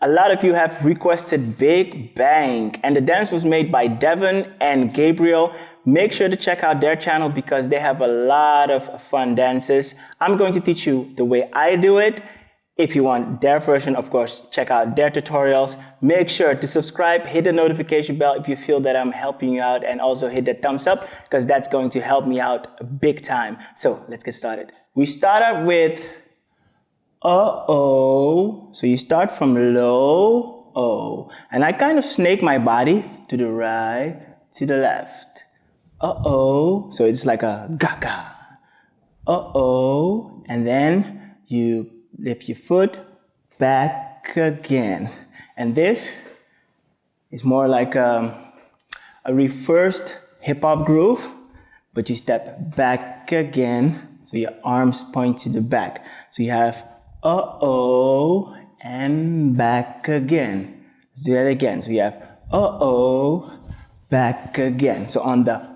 a lot of you have requested Big Bang, and the dance was made by Devon and Gabriel. Make sure to check out their channel because they have a lot of fun dances. I'm going to teach you the way I do it. If you want their version, of course, check out their tutorials. Make sure to subscribe, hit the notification bell if you feel that I'm helping you out, and also hit the thumbs up because that's going to help me out big time. So let's get started. We start out with uh-oh. So you start from low, oh. And I kind of snake my body to the right, to the left. Uh-oh. So it's like a gaga. Uh-oh. And then you lift your foot back again. And this is more like a reversed hip-hop groove, but you step back again. So your arms point to the back. So you have uh-oh and back again. Let's do that again. So we have uh-oh, back again. So on the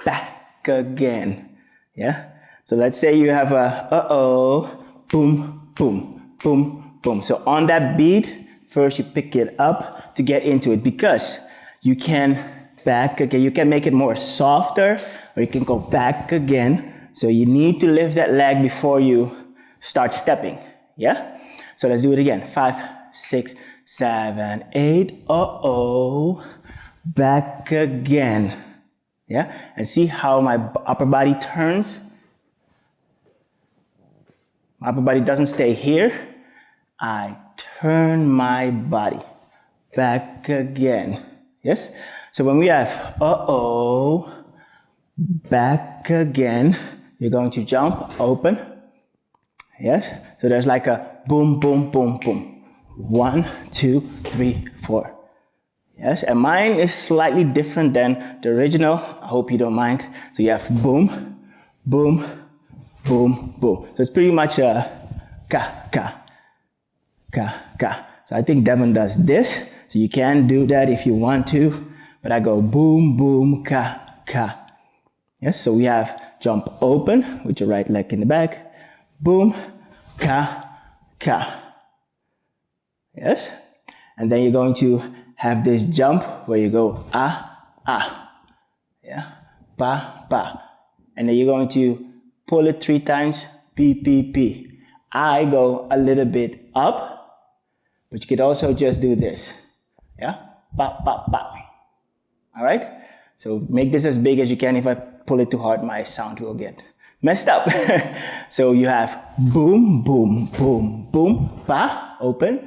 back again. Yeah? So let's say you have a uh-oh, boom, boom, boom, boom. So on that beat, first you pick it up to get into it because you can back again. You can make it more softer or you can go back again. So you need to lift that leg before you start stepping. Yeah? So let's do it again. 5, 6, 7, 8. Uh-oh. Back again. Yeah? And see how my upper body turns? My upper body doesn't stay here. I turn my body. Back again. Yes? So when we have uh-oh, back again, you're going to jump, open. Yes? So there's like a boom, boom, boom, boom. 1, 2, 3, 4. Yes? And mine is slightly different than the original. I hope you don't mind. So you have boom, boom, boom, boom. So it's pretty much a ka, ka, ka, ka. So I think Devon does this. So you can do that if you want to. But I go boom, boom, ka, ka. Yes? So we have jump open with your right leg in the back. Boom, ka, ka. Yes? And then you're going to have this jump where you go ah, ah. Yeah? Pa, pa. And then you're going to pull it 3 times, p, p, p. I go a little bit up, but you could also just do this. Yeah? Pa, pa, pa. All right? So make this as big as you can. If I pull it too hard, my sound will get messed up. So you have boom, boom, boom, boom, pa, open,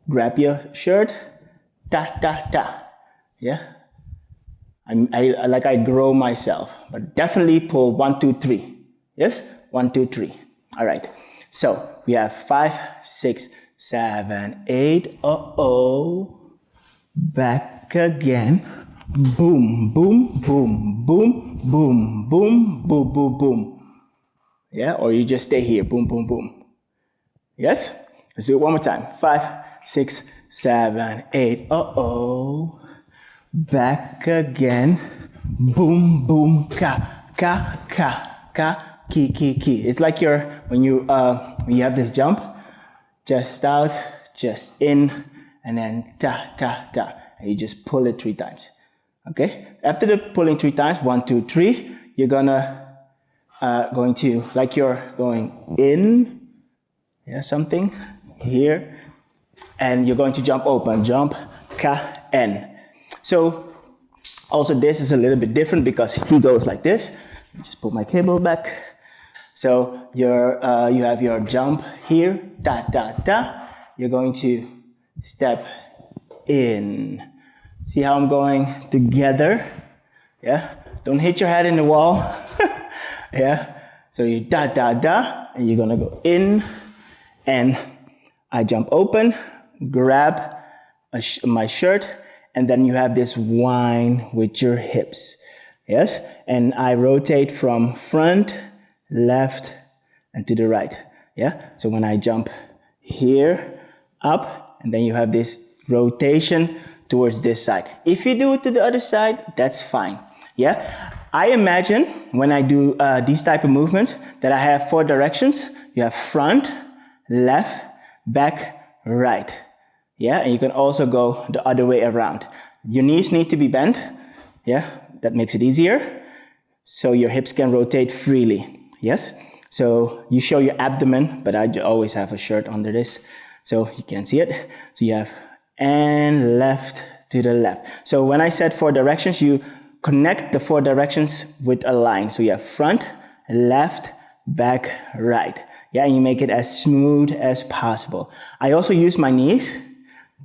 grab your shirt, ta, ta, ta. Yeah? I grow myself, but definitely pull 1, 2, 3. Yes? 1, 2, 3. All right. So we have 5, 6, 7, 8. Uh-oh. Back again. Boom, boom, boom, boom, boom, boom, boom, boom, boom. Yeah, or you just stay here. Boom, boom, boom. Yes? Let's do it one more time. 5, 6, 7, 8. Uh-oh. Back again. Boom, boom, ka, ka, ka, ka, ki, ki, ki. It's like when you have this jump, just out, just in, and then ta, ta, ta. And you just pull it 3 times. Okay? After the pulling 3 times, 1, 2, 3, you're going to, like you're going in, yeah, something here, and you're going to jump open, jump, ka, en. So, also this is a little bit different because he goes like this. Just put my cable back. So, you have your jump here, ta, ta, ta. You're going to step in. See how I'm going together? Yeah? Don't hit your head in the wall. Yeah? So you da, da, da, and you're gonna go in, and I jump open, grab my shirt, and then you have this whine with your hips. Yes? And I rotate from front, left, and to the right. Yeah? So when I jump here, up, and then you have this rotation towards this side. If you do it to the other side, that's fine. Yeah? I imagine when I do these type of movements that I have 4 directions. You have front, left, back, right. Yeah, and you can also go the other way around. Your knees need to be bent. Yeah, that makes it easier. So your hips can rotate freely. Yes? So you show your abdomen, but I always have a shirt under this, so you can't see it. So you have and left to the left. So when I said 4 directions, you connect the 4 directions with a line. So you have front, left, back, right. Yeah, and you make it as smooth as possible. I also use my knees.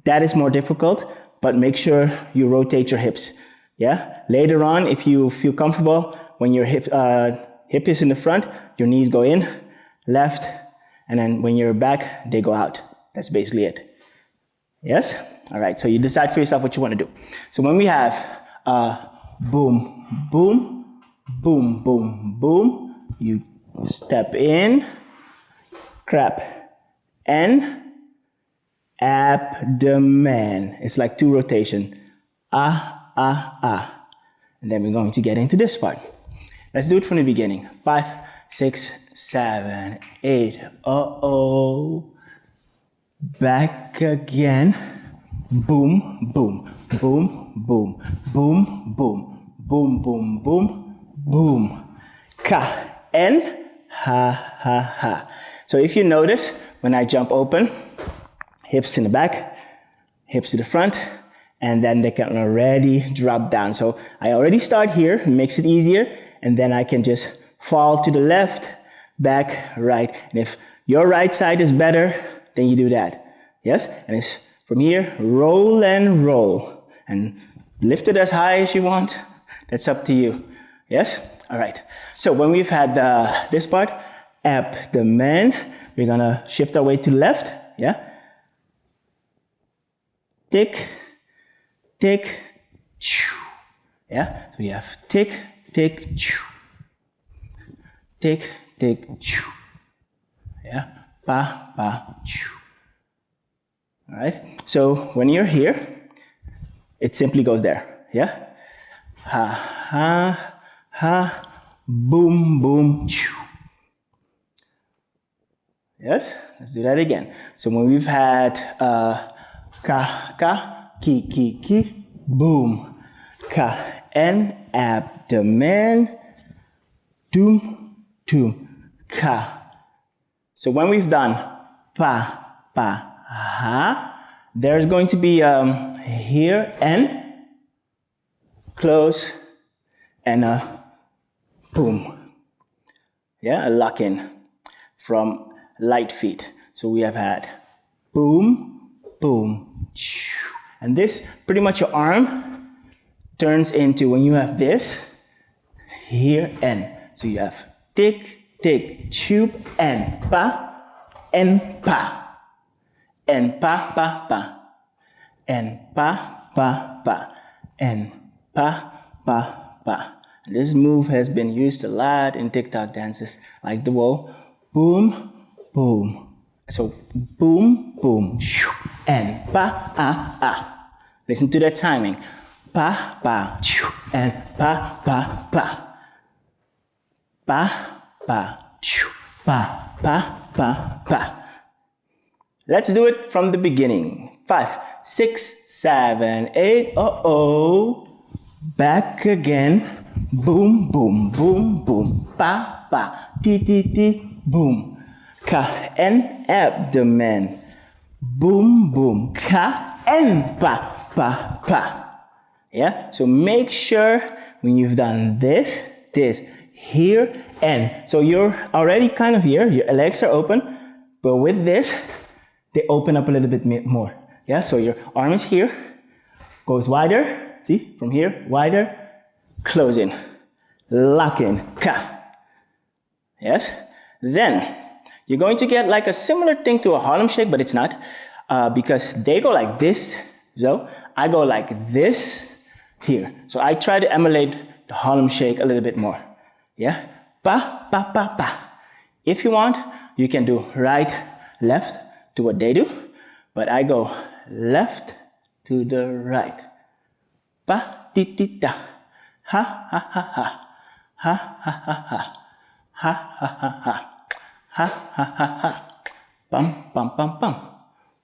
That is more difficult, but make sure you rotate your hips. Yeah. Later on, if you feel comfortable, when your hip is in the front, your knees go in, left, and then when you're back, they go out. That's basically it. Yes? All right. So you decide for yourself what you want to do. So when we have boom, boom, boom, boom, boom, you step in, grab, and abdomen. It's like 2 rotation. Ah, ah, ah. And then we're going to get into this part. Let's do it from the beginning. 5, 6, 7, 8. Uh-oh. Back again. Boom, boom, boom, boom, boom, boom, boom, boom, boom, boom. Ka, and ha, ha, ha. So if you notice, when I jump open, hips in the back, hips to the front, and then they can already drop down. So I already start here, it makes it easier, and then I can just fall to the left, back, right. And if your right side is better, then you do that. Yes? And it's from here, roll and roll. And lift it as high as you want. That's up to you. Yes? All right. So when we've had this part, abdomen, we're going to shift our weight to the left. Yeah? Tick, tick, choo. Yeah? So we have tick, tick, choo. Tick, tick, choo. Yeah? Pa, pa, choo. All right? So when you're here, it simply goes there. Yeah? Ha, ha, ha, boom, boom, choo. Yes? Let's do that again. So when we've had ka, ka, ki, boom. Ka, and abdomen, doom, doom, ka. So when we've done pa, pa, ha, there's going to be here and close and boom. Yeah, a lock in from light feet. So we have had boom, boom, choo. And this, pretty much your arm turns into, when you have this, here and. So you have tick, tick, tube, and pa, and pa. And pa, pa, pa. And pa, pa, pa. And pa, pa, pa. And this move has been used a lot in TikTok dances, like the whoa, boom, boom. So boom, boom, shoo, and pa, ah, ah. Listen to that timing. Pa, pa, shoo, and pa, pa, pa. Pa, pa, shoo, pa, pa, pa, pa. Let's do it from the beginning. 5, 6, 7, 8. Uh-oh. Back again. Boom, boom, boom, boom. Pa, pa, ti, ti, ti, boom. Ka, and abdomen. Boom, boom. Ka, and pa, pa, pa. Yeah? So make sure when you've done this, here, and. So you're already kind of here. Your legs are open. But with this, they open up a little bit more. Yeah, so your arm is here, goes wider, see, from here, wider, close in, lock in, ka. Yes, then you're going to get like a similar thing to a Harlem Shake, but it's not, because they go like this, so I go like this here. So I try to emulate the Harlem Shake a little bit more. Yeah, pa, pa, pa, pa. If you want, you can do right, left, to what they do, but I go left to the right. Pa ti ti ta, ha ha ha ha, ha ha ha ha, ha ha ha ha, ha ha ha ha, pam pam pam pam.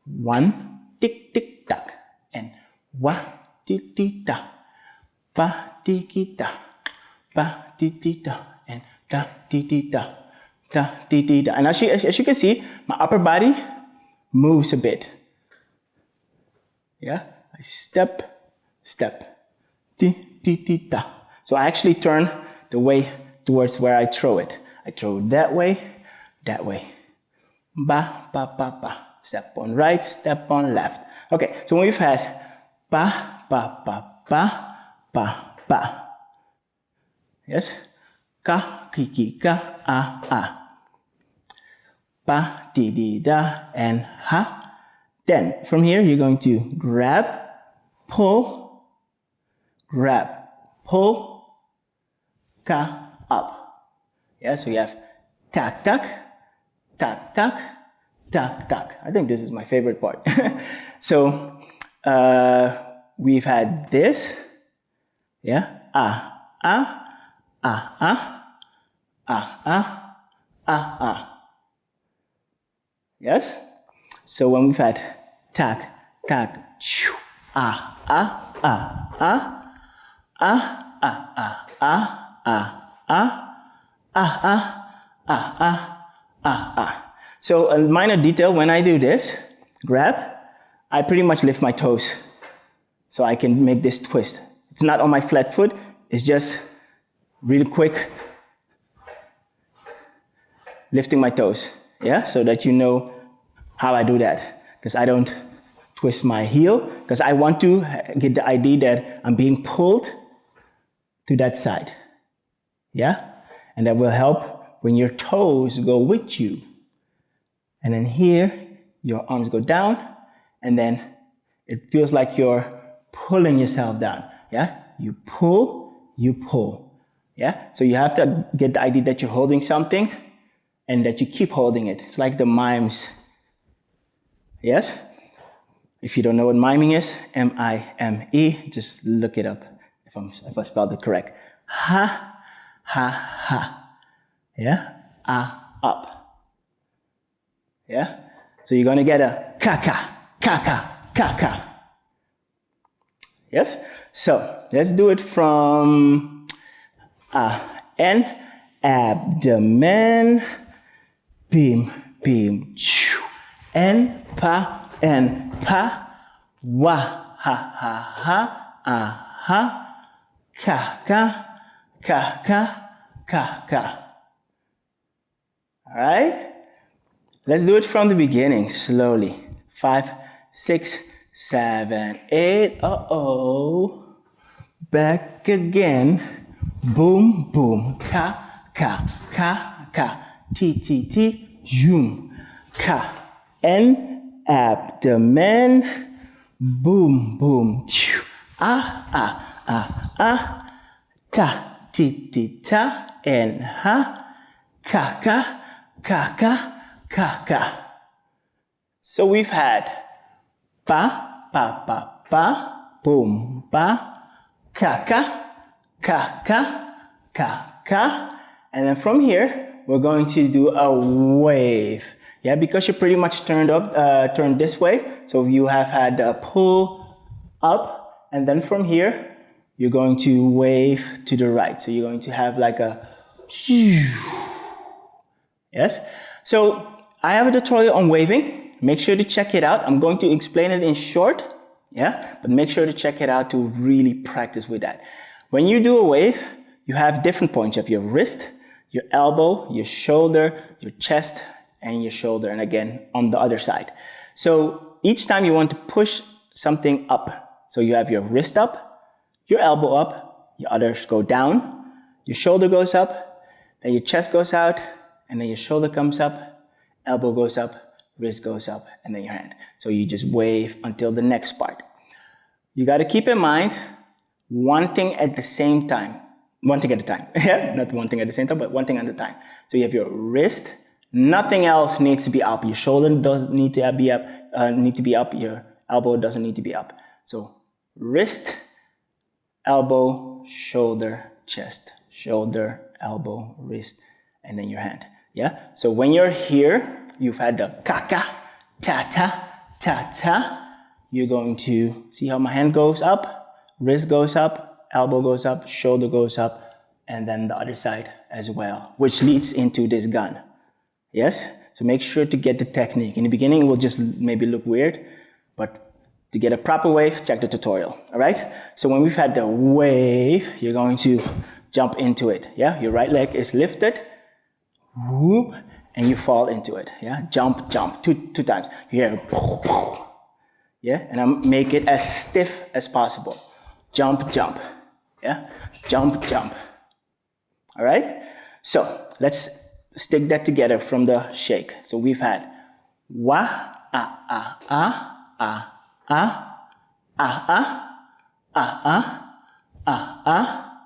1, tick, tick, tock. And wa, ti, ti, ta. Ba, ti, ki, ta. Ba, ti, ti, ta. And da, ti, ti, ta. Da, ti, ti, ta. And as you can see, my upper body moves a bit. Yeah? I step, step. Ti, ti, ti, ta. So I actually turn the way towards where I throw it. I throw it that way, that way. Ba, ba, ba, ba. Step on right, step on left. Okay, so when we've had ba, ba, ba, ba, ba, ba. Yes? Ka, ki, ki, ka, a. Ba, di, di, da, and ha. Then, from here, you're going to grab, pull, grab, pull, ka, up. Yeah, so you have tak, tak, tak, tak, tak, tak. I think this is my favorite part. So, we've had this. Yeah, Yes? So when we've had tak, tak, choo, So a minor detail, when I do this, grab, I pretty much lift my toes so I can make this twist. It's not on my flat foot, it's just really quick lifting my toes, yeah? So that you know how I do that, because I don't twist my heel, because I want to get the idea that I'm being pulled to that side, yeah? And that will help when your toes go with you. And then here, your arms go down, and then it feels like you're pulling yourself down, yeah? You pull, yeah? So you have to get the idea that you're holding something and that you keep holding it. It's like the mimes, yes? If you don't know what miming is, M-I-M-E, just look it up if I spelled it correct. Ha, ha, ha, yeah? Up. Yeah? So you're gonna get a ka-ka, ka-ka, ka-ka. Yes? So let's do it from N, abdomen, beam, beam, choo, N, pa, wa, ha, ha, ha, ha, ka, ka, ka, ka, ka. All right? Let's do it from the beginning, slowly. 5, 6, 7, 8, back again. Boom, boom, ka, ka, ka, ka, ti, ti, ti, zoom, ka. And abdomen, boom, boom, choo, ta, ti, ti, ta, and ha, ka, ka, ka, ka, ka, ka. So we've had pa, pa, pa, pa, boom, pa, ka, ka, ka, ka, ka, ka. And then from here, we're going to do a wave. Yeah, because you're pretty much turned this way. So you have had a pull up, and then from here, you're going to wave to the right. So you're going to have like a, yes? So I have a tutorial on waving. Make sure to check it out. I'm going to explain it in short, yeah? But make sure to check it out to really practice with that. When you do a wave, you have different points. You have your wrist, your elbow, your shoulder, your chest, and your shoulder, and again, on the other side. So each time you want to push something up. So you have your wrist up, your elbow up, your others go down, your shoulder goes up, then your chest goes out, and then your shoulder comes up, elbow goes up, wrist goes up, and then your hand. So you just wave until the next part. You got to keep in mind, one thing at the same time. One thing at a time. Not one thing at the same time, but one thing at a time. So you have your wrist. Nothing else needs to be up. Your shoulder doesn't need to be up. Your elbow doesn't need to be up. So wrist, elbow, shoulder, chest, shoulder, elbow, wrist, and then your hand. Yeah. So when you're here, you've had the ka-ka, ta-ta, ta-ta, you're going to see how my hand goes up, wrist goes up, elbow goes up, shoulder goes up, and then the other side as well, which leads into this gun. Yes? So make sure to get the technique. In the beginning, it will just maybe look weird, but to get a proper wave, check the tutorial, all right? So when we've had the wave, you're going to jump into it, yeah? Your right leg is lifted, whoop, and you fall into it, yeah? Jump, jump, two times. You hear, yeah? And I make it as stiff as possible. Jump, jump, yeah? Jump, jump, all right? So let's stick that together from the shake. So we've had wa, ah, ah, ah, ah, ah, ah, ah, ah, ah, ah,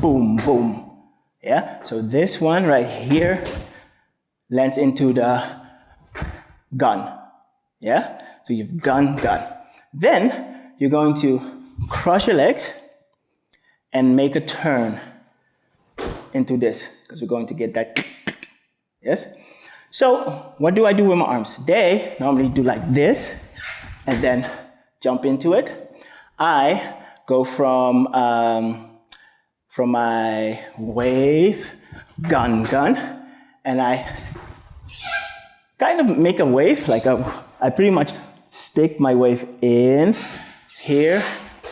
boom, boom. Yeah, so this one right here lands into the gun. Yeah, so you've gun. Then you're going to cross your legs and make a turn into this, because we're going to get that. Yes? So what do I do with my arms? They normally do like this and then jump into it. I go from my wave, gun, and I kind of make a wave, I pretty much stick my wave in here,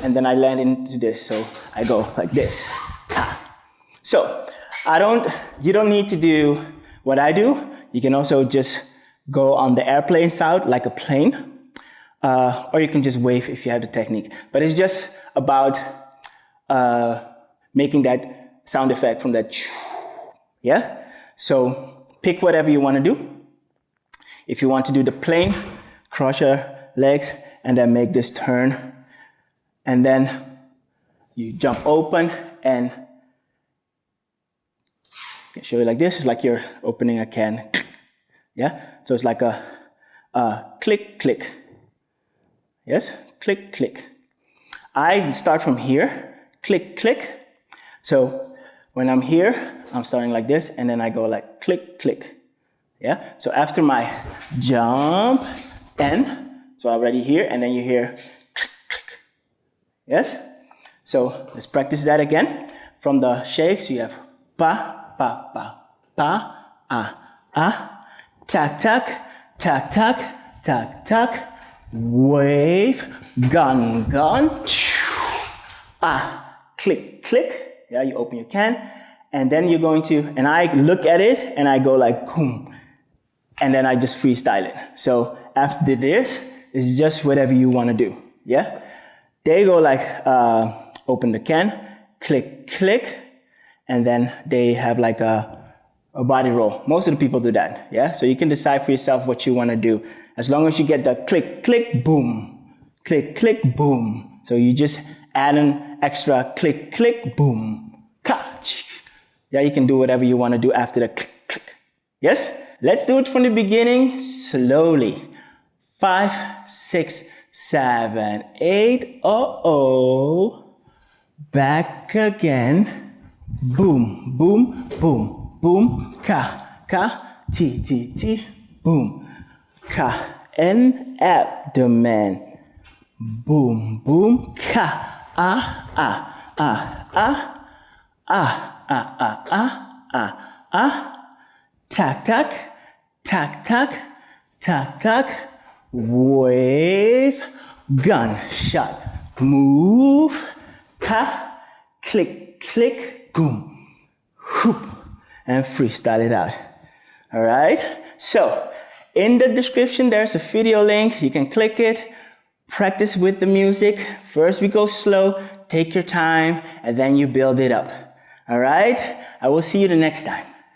and then I land into this. So I go like this. So you don't need to do what I do. You can also just go on the airplane sound like a plane, or you can just wave if you have the technique. But it's just about making that sound effect from that, yeah? So pick whatever you want to do. If you want to do the plane, cross your legs and then make this turn. And then you jump open and I can show you like this. It's like you're opening a can. Yeah? So it's like a click, click. Yes? Click, click. I start from here. Click, click. So when I'm here, I'm starting like this, and then I go like click, click. Yeah? So after my jump, and so already here, and then you hear click, click. Yes? So let's practice that again. From the shakes, you have pa, pa, pa, pa, ah, tack, tack, tack, tack, tack, tack, wave, gun, click, click. Yeah, you open your can, and then you're going to, and I look at it, and I go like, boom, and then I just freestyle it. So after this, it's just whatever you want to do, yeah? They go like, open the can, click, click, and then they have like a body roll. Most of the people do that, yeah? So you can decide for yourself what you want to do. As long as you get the click, click, boom, click, click, boom. So you just add an extra click, click, boom, catch. Yeah, you can do whatever you want to do after the click, click. Yes? Let's do it from the beginning, slowly. 5, 6, 7, 8, back again. Boom, boom, boom, boom, ka, ti, boom, ka, and abdomen. Boom, boom, ka, tack, tack, tack, tack, tack, tack, wave, gun, shot, move, ka, click, click, boom, whoop, and freestyle it out. All right? So, in the description, there's a video link. You can click it. Practice with the music. First we go slow, take your time, and then you build it up. All right? I will see you the next time.